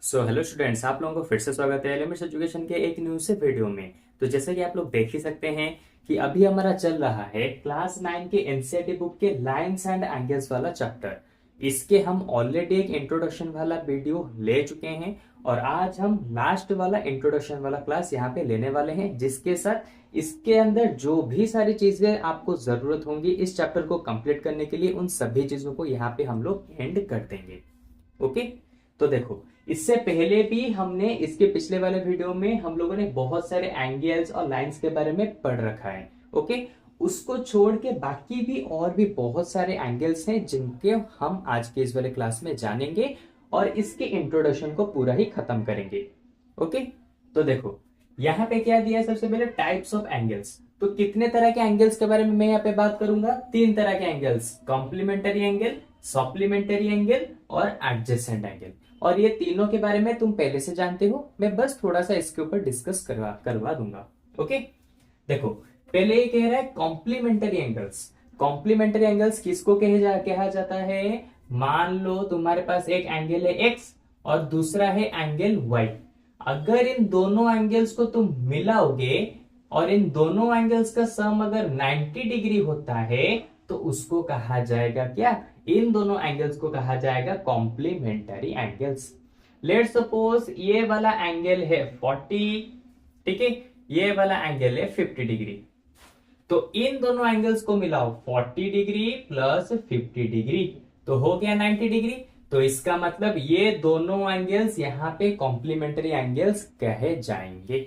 So hello students, आप लोगों को फिर से स्वागत है एलएमएस एजुकेशन के एक न्यू से वीडियो में। तो जैसा कि आप लोग देख ही सकते हैं कि अभी हमारा चल रहा है क्लास 9 के एनसीईआरटी बुक के लाइंस एंड एंगल्स वाला चैप्टर। इसके हम ऑलरेडी एक इंट्रोडक्शन वाला वीडियो ले चुके हैं और आज हम लास्ट वाला इंट्रोडक्शन वाला क्लास यहाँ पे लेने वाले हैं, जिसके साथ इसके अंदर जो भी सारी चीजें आपको जरूरत होंगी इस चैप्टर को कंप्लीट करने के लिए, उन सभी चीजों को यहाँ पे हम लोग एंड कर देंगे। ओके, तो देखो, इससे पहले भी हमने इसके पिछले वाले वीडियो में हम लोगों ने बहुत सारे एंगल्स और लाइंस के बारे में पढ़ रखा है। ओके, उसको छोड़ के बाकी भी और भी बहुत सारे एंगल्स हैं जिनके हम आज के इस वाले क्लास में जानेंगे और इसके इंट्रोडक्शन को पूरा ही खत्म करेंगे। ओके, तो देखो यहाँ पे क्या दिया है, सबसे पहले टाइप्स ऑफ एंगल्स। तो कितने तरह के एंगल्स के बारे में मैं यहाँ पे बात करूंगा? तीन तरह के angles, complementary angle, supplementary angle और एडजेसेंट एंगल। और ये तीनों के बारे में तुम पहले से जानते हो, मैं बस थोड़ा सा इसके ऊपर डिस्कस करवा दूंगा। ओके, देखो पहले ये कह रहा है कॉम्प्लीमेंटरी एंगल्स। कॉम्प्लीमेंटरी एंगल्स किसको कहा जाता है? मान लो तुम्हारे पास एक एंगल है एक्स और दूसरा है एंगल वाई। अगर इन दोनों एंगल्स को तुम मिलाओगे और इन दोनों एंगल्स का सम अगर 90 डिग्री होता है तो उसको कहा जाएगा क्या? इन दोनों एंगल्स को कहा जाएगा कॉम्प्लीमेंटरी एंगल्स। लेट्स सपोज ये वाला एंगल है 40, ठीक है, ये वाला एंगल है 50 डिग्री। तो इन दोनों एंगल्स को मिलाओ, 40 डिग्री प्लस 50 डिग्री तो हो गया 90 डिग्री। तो इसका मतलब ये दोनों एंगल्स यहाँ पे कॉम्प्लीमेंटरी एंगल्स कहे जाएंगे।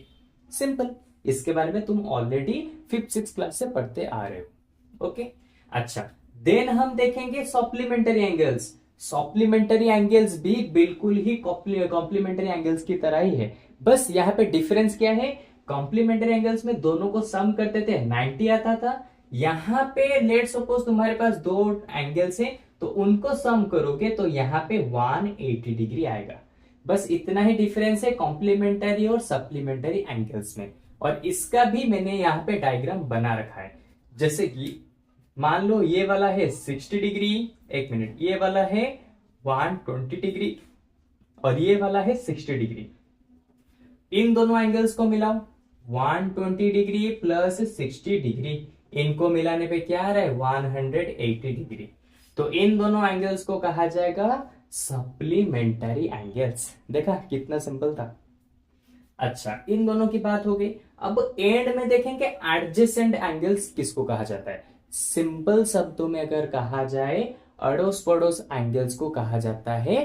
सिंपल, इसके बारे में तुम ऑलरेडी 5th-6th क्लास से पढ़ते आ रहे हो। ओके, अच्छा, देन हम देखेंगे सप्लीमेंटरी एंगल्स। सप्लीमेंटरी एंगल्स भी बिल्कुल ही कॉम्प्लीमेंटरी एंगल्स की तरह ही है, बस यहाँ पे डिफरेंस क्या है? कॉम्प्लीमेंटरी एंगल्स में दोनों को सम करते थे 90 आता था। यहाँ पे लेट सपोज तुम्हारे पास दो एंगल्स हैं तो उनको सम करोगे तो यहाँ पे 180 डिग्री आएगा। बस इतना ही डिफरेंस है कॉम्प्लीमेंटरी और सप्लीमेंटरी एंगल्स में। और इसका भी मैंने यहाँ पे डायग्राम बना रखा है। जैसे कि मान लो ये वाला है 60 डिग्री, एक मिनट, ये वाला है 120 डिग्री और ये वाला है 60 डिग्री। इन दोनों एंगल्स को मिलाओ, 120 डिग्री प्लस 60 डिग्री, इनको मिलाने पे क्या आ रहा है? 180 डिग्री। तो इन दोनों एंगल्स को कहा जाएगा सप्लीमेंटरी एंगल्स। देखा कितना सिंपल था। अच्छा, इन दोनों की बात हो गई। अब एंड में देखेंगे एडजेसेंट एंगल्स किसको कहा जाता है। सिंपल शब्दों में अगर कहा जाए, अड़ोस पड़ोस एंगल्स को कहा जाता है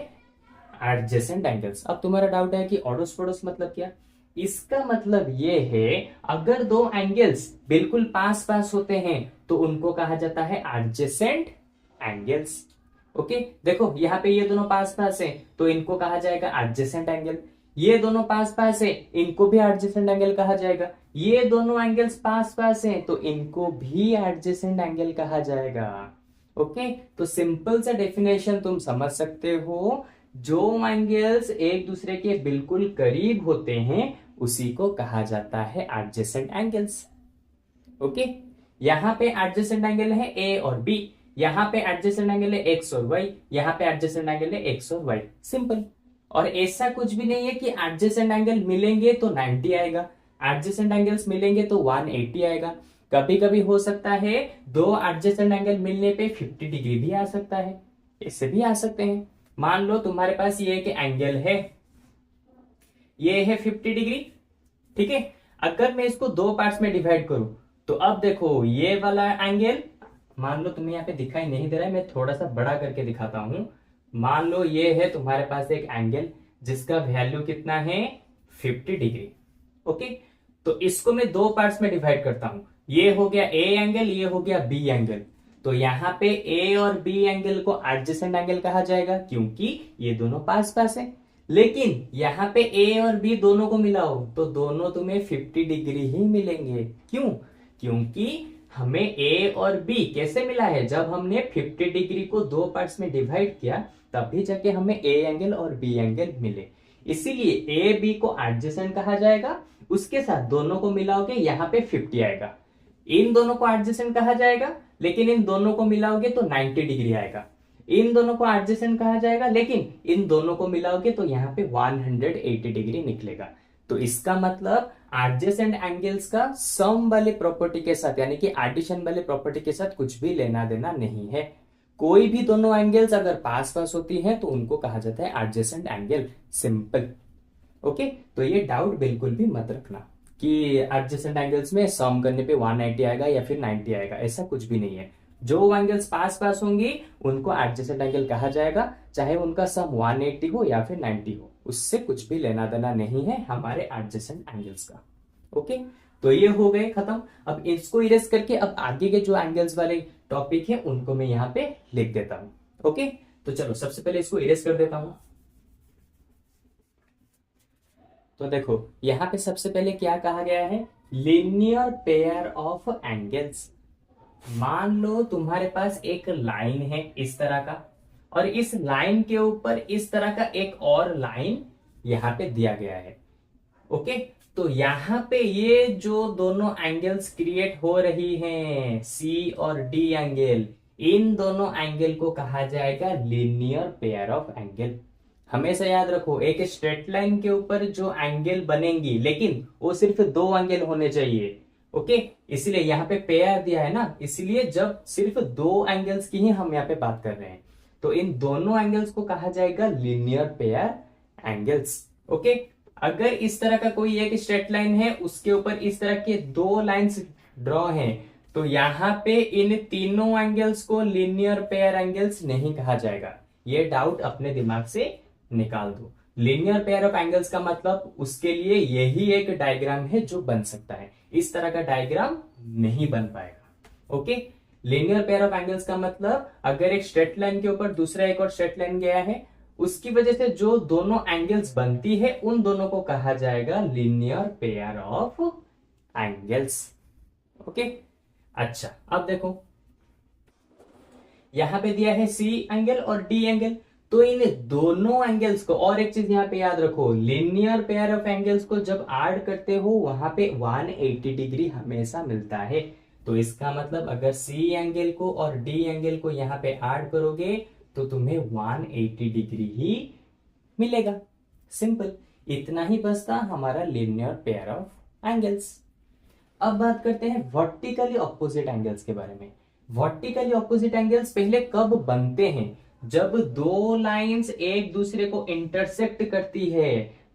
एडजेसेंट एंगल्स। अब तुम्हारा डाउट है कि अड़ोस पड़ोस मतलब क्या? इसका मतलब ये है अगर दो एंगल्स बिल्कुल पास पास होते हैं तो उनको कहा जाता है एडजेसेंट एंगल्स। ओके, देखो यहाँ पे ये दोनों पास पास है तो इनको कहा जाएगा एडजेसेंट एंगल। ये दोनों पास पास है, इनको भी एडजेसेंट एंगल कहा जाएगा। ये दोनों एंगल्स पास पास हैं तो इनको भी एडजेसेंट एंगल कहा जाएगा। ओके, तो सिंपल सा डेफिनेशन तुम समझ सकते हो, जो एंगल्स एक दूसरे के बिल्कुल करीब होते हैं उसी को कहा जाता है एडजेसेंट एंगल्स। ओके, यहां पे एडजेसेंट एंगल है ए और बी, यहां पे एडजेसेंट एंगल है एक्स और वाई, यहां पे एडजेसेंट एंगल है एक्स और वाई। सिंपल। और ऐसा कुछ भी नहीं है कि एडजेसेंट एंगल मिलेंगे तो 90 आएगा, एडजेसेंट एंगल्स मिलेंगे तो 180 आएगा। कभी कभी हो सकता है दो एडजेसेंट एंगल मिलने पे 50 डिग्री भी आ सकता है, इससे भी आ सकते हैं। मान लो तुम्हारे पास ये एक एंगल है, ये है 50 डिग्री, ठीक है। अगर मैं इसको दो पार्ट्स में डिवाइड करूं तो अब देखो ये वाला एंगल, मान लो तुम्हें यहाँ पे दिखाई नहीं दे रहा है, मैं थोड़ा सा बड़ा करके दिखाता हूं। मान लो ये है तुम्हारे पास एक एंगल जिसका वैल्यू कितना है? 50 डिग्री। ओके, तो इसको मैं दो पार्ट्स में डिवाइड करता हूं, ये हो गया ए एंगल, ये हो गया बी एंगल। तो यहां पे ए और बी एंगल को एडजेसेंट एंगल कहा जाएगा क्योंकि ये दोनों पास पास है। लेकिन यहां पे ए और बी दोनों को मिलाओ तो दोनों तुम्हें 50 डिग्री ही मिलेंगे। क्यों? क्योंकि हमें ए और बी कैसे मिला है? जब हमने 50 डिग्री को दो पार्ट्स में डिवाइड किया तभी जाके हमें ए एंगल और बी एंगल मिले। इसीलिए ए बी को एडजेसेंट कहा जाएगा, उसके साथ दोनों को मिलाओगे यहां पे 50 आएगा। इन दोनों को एडजेसेंट कहा जाएगा लेकिन इन दोनों को मिलाओगे तो 90 डिग्री आएगा। इन दोनों को एडजेसेंट कहा जाएगा, लेकिन इन दोनों को मिलाओगे तो यहाँ पे 180 डिग्री निकलेगा। तो इसका मतलब एडजेसेंट एंगल्स का सम वाले प्रॉपर्टी के साथ यानी कि एडिशन वाले प्रॉपर्टी के साथ कुछ भी लेना देना नहीं है। कोई भी दोनों एंगल्स अगर पास पास होती हैं तो उनको कहा जाता है एडजेसेंट एंगल, सिंपल। ओके, तो ये डाउट बिल्कुल भी मत रखना कि एडजेसेंट एंगल्स में सम करने पे 180 आएगा या फिर 90 आएगा, ऐसा कुछ भी नहीं है। जो एंगल्स पास पास होंगी उनको एडजेसेंट एंगल कहा जाएगा, चाहे उनका सम 180 हो या फिर 90 हो, उससे कुछ भी लेना देना नहीं है हमारे एडजेसेंट एंगल्स का। ओके, तो ये हो गए खत्म। अब इसको इरेज करके अब आगे के जो एंगल्स वाले टॉपिक है उनको मैं यहाँ पे लिख देता हूं। ओके, तो चलो सबसे पहले इसको इरेज कर देता हूं। तो देखो यहां पे सबसे पहले क्या कहा गया है, लीनियर पेयर ऑफ एंगल्स। मान लो तुम्हारे पास एक लाइन है इस तरह का, और इस लाइन के ऊपर इस तरह का एक और लाइन यहां पे दिया गया है। ओके, तो यहां पे ये जो दोनों एंगल्स क्रिएट हो रही हैं, सी और डी एंगल, इन दोनों एंगल को कहा जाएगा लीनियर पेयर ऑफ एंगल। हमेशा याद रखो, एक स्ट्रेट लाइन के ऊपर जो एंगल बनेंगी लेकिन वो सिर्फ दो एंगल होने चाहिए। ओके, इसलिए यहाँ पे पेयर दिया है ना, इसलिए जब सिर्फ दो एंगल्स की ही हम यहाँ पे बात कर रहे हैं तो इन दोनों एंगल्स को कहा जाएगा लीनियर पेयर एंगल्स। ओके, अगर इस तरह का कोई एक स्ट्रेट लाइन है, उसके ऊपर इस तरह के दो लाइंस ड्रॉ हैं, तो यहाँ पे इन तीनों एंगल्स को लीनियर पेयर एंगल्स नहीं कहा जाएगा। ये डाउट अपने दिमाग से निकाल दो। लीनियर पेयर ऑफ एंगल्स का मतलब उसके लिए यही एक डायग्राम है जो बन सकता है, इस तरह का डायग्राम नहीं बन पाएगा। Okay, linear pair of angles का मतलब अगर एक स्ट्रेट लाइन के ऊपर दूसरा एक और स्ट्रेट लाइन गया है, उसकी वजह से जो दोनों एंगल्स बनती है उन दोनों को कहा जाएगा linear pair of angles. Okay, अच्छा अब देखो यहां पे दिया है सी एंगल और डी एंगल, तो इन दोनों एंगल्स को, और एक चीज यहां पे याद रखो, लीनियर पेयर ऑफ एंगल्स को जब ऐड करते हो वहां पे 180 डिग्री हमेशा मिलता है। तो इसका मतलब अगर सी एंगल को और डी एंगल को यहां पे ऐड करोगे तो तुम्हें 180 डिग्री ही मिलेगा। सिंपल, इतना ही बचता हमारा लीनियर पेयर ऑफ एंगल्स। अब बात करते हैं वर्टिकली ऑपोजिट एंगल्स के बारे में। वर्टिकली ऑपोजिट एंगल्स पहले कब बनते हैं, जब दो लाइंस एक दूसरे को इंटरसेक्ट करती है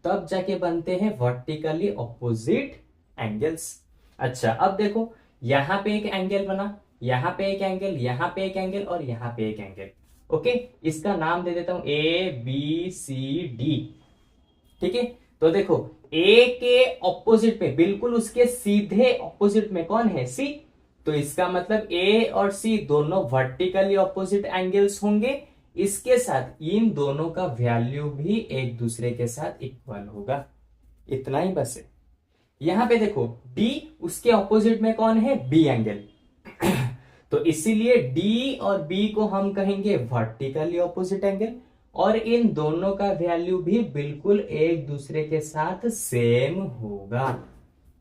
तब जाके बनते हैं वर्टिकली ऑपोजिट एंगल्स। अच्छा अब देखो, यहां पे एक एंगल बना, यहां पे एक एंगल, यहां पे एक एंगल और यहां पे एक एंगल। ओके, इसका नाम दे देता हूं ए बी सी डी। ठीक है, तो देखो ए के ऑपोजिट में, बिल्कुल उसके सीधे ऑपोजिट में कौन है, सी। तो इसका मतलब ए और सी दोनों वर्टिकली ऑपोजिट एंगल्स होंगे। इसके साथ इन दोनों का वैल्यू भी एक दूसरे के साथ इक्वल होगा। इतना ही बस है। यहां पे देखो डी, उसके ऑपोजिट में कौन है, बी एंगल। तो इसीलिए डी और बी को हम कहेंगे वर्टिकली ऑपोजिट एंगल, और इन दोनों का वैल्यू भी बिल्कुल एक दूसरे के साथ सेम होगा।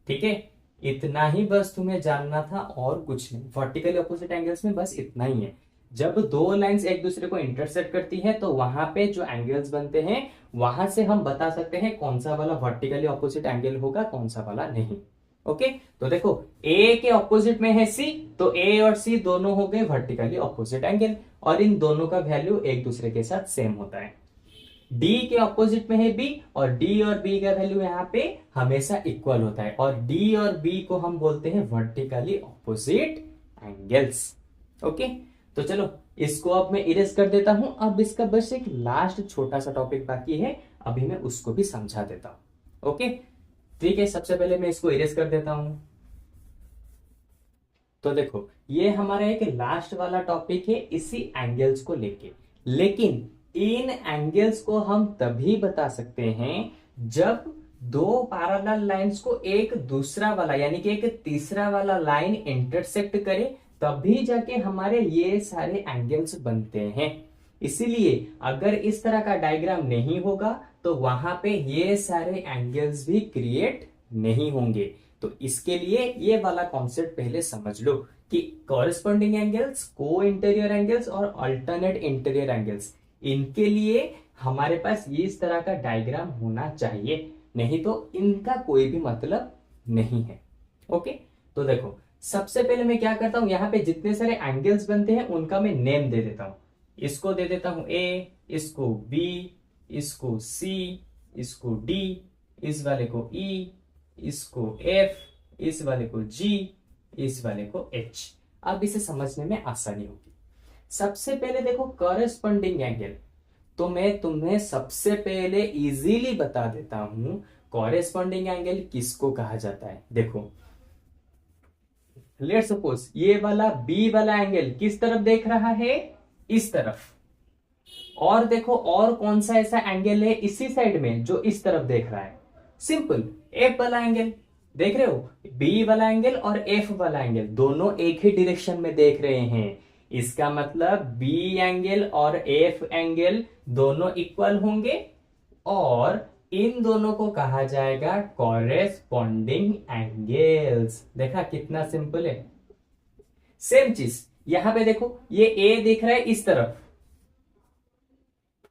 ठीक है, इतना ही बस तुम्हें जानना था और कुछ नहीं। वर्टिकली ऑपोजिट एंगल्स में बस इतना ही है, जब दो लाइंस एक दूसरे को इंटरसेक्ट करती है तो वहां पे जो एंगल्स बनते हैं वहां से हम बता सकते हैं कौन सा वाला वर्टिकली ऑपोजिट एंगल होगा, कौन सा वाला नहीं। ओके, तो देखो ए के ऑपोजिट में है सी, तो ए और सी दोनों हो गए वर्टिकली ऑपोजिट एंगल, और इन दोनों का वैल्यू एक दूसरे के साथ सेम होता है। डी के ऑपोजिट में है बी, और डी और बी का वैल्यू यहाँ पे हमेशा इक्वल होता है, और डी और बी को हम बोलते हैं वर्टिकली ऑपोजिट एंगल्स। ओके, तो चलो इसको अब मैं इरेज कर देता हूं। अब इसका बस एक लास्ट छोटा सा टॉपिक बाकी है, अभी मैं उसको भी समझा देता हूं। ओके, ठीक है, सबसे पहले मैं इसको इरेज कर देता हूं। तो देखो ये हमारा एक लास्ट वाला टॉपिक है इसी एंगल्स को लेके, लेकिन इन एंगल्स को हम तभी बता सकते हैं जब दो पैरेलल लाइंस को एक दूसरा वाला यानी कि एक तीसरा वाला लाइन इंटरसेक्ट करे, तभी जाके हमारे ये सारे एंगल्स बनते हैं। इसीलिए अगर इस तरह का डायग्राम नहीं होगा तो वहां पे ये सारे एंगल्स भी क्रिएट नहीं होंगे। तो इसके लिए ये वाला कॉन्सेप्ट पहले समझ लो कि कॉरेस्पॉन्डिंग एंगल्स, को इंटीरियर एंगल्स और अल्टरनेट इंटीरियर एंगल्स, इनके लिए हमारे पास ये इस तरह का डायग्राम होना चाहिए, नहीं तो इनका कोई भी मतलब नहीं है। ओके, तो देखो सबसे पहले मैं क्या करता हूं, यहाँ पे जितने सारे एंगल्स बनते हैं उनका मैं नेम दे देता हूं। इसको दे देता हूं ए, इसको बी, इसको सी, इसको डी, इस वाले को ई, इसको एफ, इस वाले को जी, इस वाले को एच। अब इसे समझने में आसानी होगी। सबसे पहले देखो कॉरेस्पॉन्डिंग एंगल, तो मैं तुम्हें सबसे पहले इजीली बता देता हूं कॉरेस्पॉन्डिंग एंगल किसको कहा जाता है। देखो लेट्स सपोज ये वाला बी वाला एंगल किस तरफ देख रहा है, इस तरफ। और देखो और कौन सा ऐसा एंगल है इसी साइड में जो इस तरफ देख रहा है, सिंपल एफ वाला एंगल। देख रहे हो, बी वाला एंगल और एफ वाला एंगल दोनों एक ही डायरेक्शन में देख रहे हैं। इसका मतलब बी एंगल और एफ एंगल दोनों इक्वल होंगे और इन दोनों को कहा जाएगा कॉरेस्पॉन्डिंग एंगल्स। देखा कितना सिंपल है। सेम चीज यहां पे देखो, ये ए दिख रहा है इस तरफ,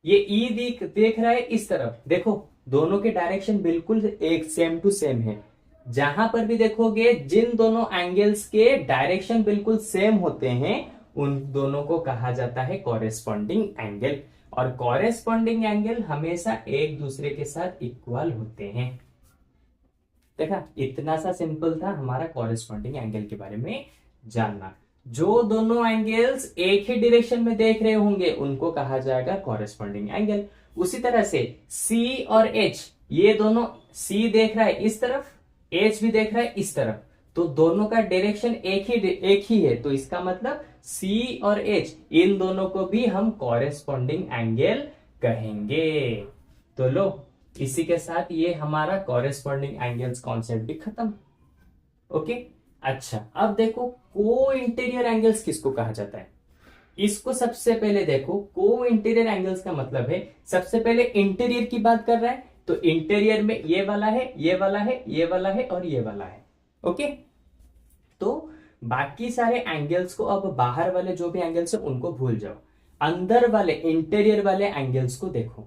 ये ई देख रहा है इस तरफ। देखो दोनों के डायरेक्शन बिल्कुल एक सेम टू सेम है। जहां पर भी देखोगे जिन दोनों एंगल्स के डायरेक्शन बिल्कुल सेम होते हैं उन दोनों को कहा जाता है कॉरेस्पॉन्डिंग एंगल। और कॉरेस्पॉन्डिंग एंगल हमेशा एक दूसरे के साथ इक्वल होते हैं। देखा इतना सा सिंपल था हमारा कॉरेस्पॉन्डिंग एंगल के बारे में जानना। जो दोनों एंगल्स एक ही डायरेक्शन में देख रहे होंगे उनको कहा जाएगा कॉरेस्पॉन्डिंग एंगल। उसी तरह से C और H, ये दोनों C देख रहा है इस तरफ, H भी देख रहा है इस तरफ, तो दोनों का डायरेक्शन एक ही है। तो इसका मतलब C और H इन दोनों को भी हम कॉरेस्पॉन्डिंग एंगल कहेंगे। तो लो इसी के साथ ये हमारा कॉरेस्पॉन्डिंग एंगल्स कॉन्सेप्ट भी खत्म। ओके, अच्छा अब देखो को इंटीरियर एंगल्स किसको कहा जाता है। इसको सबसे पहले देखो, को इंटीरियर एंगल्स का मतलब है सबसे पहले इंटीरियर की बात कर रहा है तो इंटीरियर में ये वाला है, ये वाला है, ये वाला है और ये वाला है। ओके, तो बाकी सारे एंगल्स को, अब बाहर वाले जो भी एंगल्स है उनको भूल जाओ, अंदर वाले इंटीरियर वाले एंगल्स को देखो।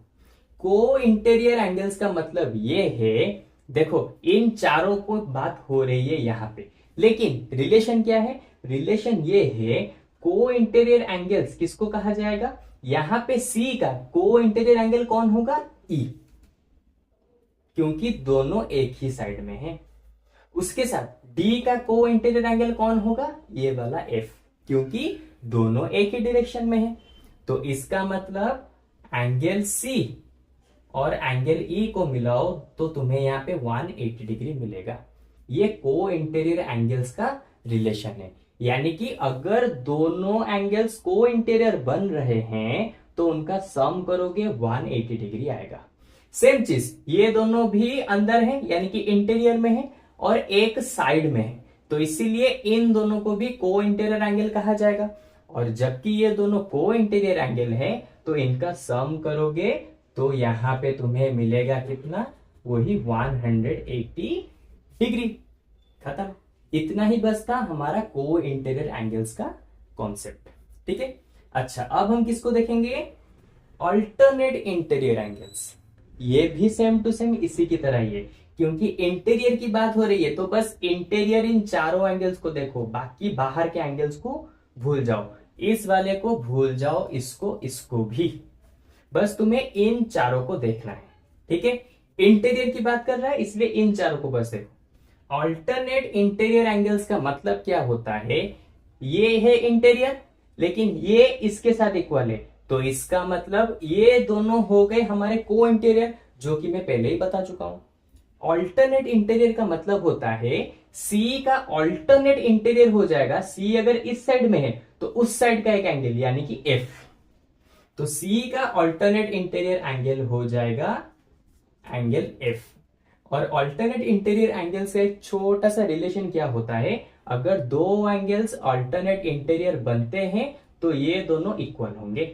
को इंटीरियर एंगल्स का मतलब ये है, देखो इन चारों को बात हो रही है यहां पे, लेकिन रिलेशन क्या है, रिलेशन ये है को इंटीरियर एंगल्स किसको कहा जाएगा, यहां पे सी का को इंटीरियर एंगल कौन होगा, ई, क्योंकि दोनों एक ही साइड में है। उसके साथ डी का को इंटीरियर एंगल कौन होगा, ये वाला एफ, क्योंकि दोनों एक ही डायरेक्शन में है। तो इसका मतलब एंगल सी और एंगल ई को मिलाओ तो तुम्हें यहां पे 180 डिग्री मिलेगा। ये को इंटीरियर एंगल्स का रिलेशन है, यानी कि अगर दोनों एंगल्स को इंटीरियर बन रहे हैं तो उनका सम करोगे 180 डिग्री आएगा। सेम चीज ये दोनों भी अंदर है यानी कि इंटीरियर में है और एक साइड में है, तो इसीलिए इन दोनों को भी को इंटीरियर एंगल कहा जाएगा। और जबकि ये दोनों को इंटीरियर एंगल है तो इनका सम करोगे तो यहां पे तुम्हें मिलेगा कितना, वही 180 डिग्री। खत्म, इतना ही बस था हमारा को इंटीरियर एंगल्स का कॉन्सेप्ट। ठीक है, अच्छा अब हम किसको देखेंगे, अल्टरनेट इंटीरियर एंगल्स। ये भी सेम टू सेम इसी की तरह ही है, क्योंकि इंटीरियर की बात हो रही है तो बस इंटीरियर इन चारों एंगल्स को देखो, बाकी बाहर के एंगल्स को भूल जाओ, इस वाले को भूल जाओ, इसको भी, बस तुम्हें इन चारों को देखना है। ठीक है, इंटीरियर की बात कर रहा है इसलिए इन चारों को बस देखो। अल्टरनेट इंटीरियर एंगल्स का मतलब क्या होता है, ये है इंटीरियर लेकिन ये इसके साथ इक्वल है, तो इसका मतलब ये दोनों हो गए हमारे को इंटीरियर, जो कि मैं पहले ही बता चुका हूं। अल्टरनेट इंटीरियर का मतलब होता है सी का अल्टरनेट इंटीरियर हो जाएगा, सी अगर इस साइड में है तो उस साइड का एक एंगल यानी कि एफ, तो सी का अल्टरनेट इंटीरियर एंगल हो जाएगा एंगल एफ। और अल्टरनेट इंटीरियर एंगल से एक छोटा सा रिलेशन क्या होता है, अगर दो एंगल्स अल्टरनेट इंटीरियर बनते हैं तो ये दोनों इक्वल होंगे।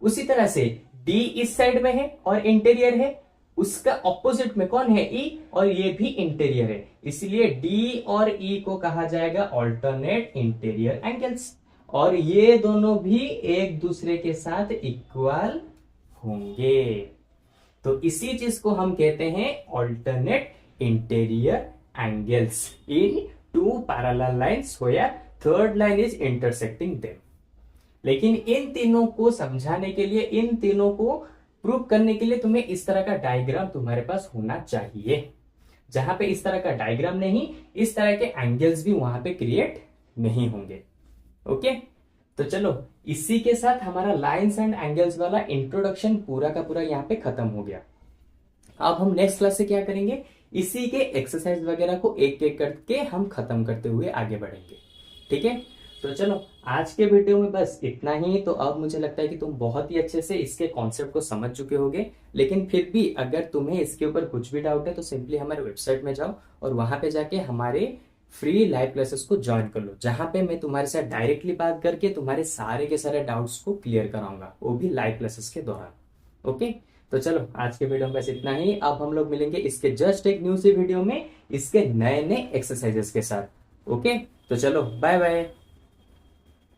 उसी तरह से डी इस साइड में है और इंटीरियर है उसका ऑपोजिट में कौन है, ई, और ये भी इंटीरियर है, इसलिए डी और ई को कहा जाएगा ऑल्टरनेट इंटीरियर एंगल्स, और ये दोनों भी एक दूसरे के साथ इक्वल होंगे। तो इसी चीज को हम कहते हैं alternate interior angles in two parallel lines where third line is intersecting them. लेकिन इन तीनों को समझाने के लिए, इन तीनों को प्रूव करने के लिए तुम्हें इस तरह का डायग्राम तुम्हारे पास होना चाहिए। जहां पे इस तरह का डायग्राम नहीं, इस तरह के एंगल्स भी वहां पे क्रिएट नहीं होंगे। ओके, तो चलो इसी के साथ हमारा लाइंस एंड एंगल्स वाला इंट्रोडक्शन पूरा का पूरा यहाँ पे खत्म हो गया। अब हम नेक्स्ट क्लास से क्या करेंगे, इसी के एक्सरसाइज वगैरह को एक एक करके हम खत्म करते हुए आगे बढ़ेंगे। ठीक है, तो चलो आज के वीडियो में बस इतना ही। तो अब मुझे लगता है कि तुम बहुत ही अच्छे से इसके कॉन्सेप्ट को समझ चुके होगे, लेकिन फिर भी अगर तुम्हें इसके ऊपर कुछ भी डाउट है तो सिंपली हमारे वेबसाइट में जाओ और वहां पे जाके हमारे फ्री लाइव क्लासेस को ज्वाइन कर लो, जहां पे मैं तुम्हारे साथ डायरेक्टली बात करके तुम्हारे सारे के सारे डाउट्स को क्लियर कराऊंगा, वो भी लाइव क्लासेस के दौरान। ओके, तो चलो आज के वीडियो में बस इतना ही। अब हम लोग मिलेंगे इसके जस्ट एक न्यू सी वीडियो में इसके नए नए एक्सरसाइजेस के साथ। ओके, तो चलो बाय बाय।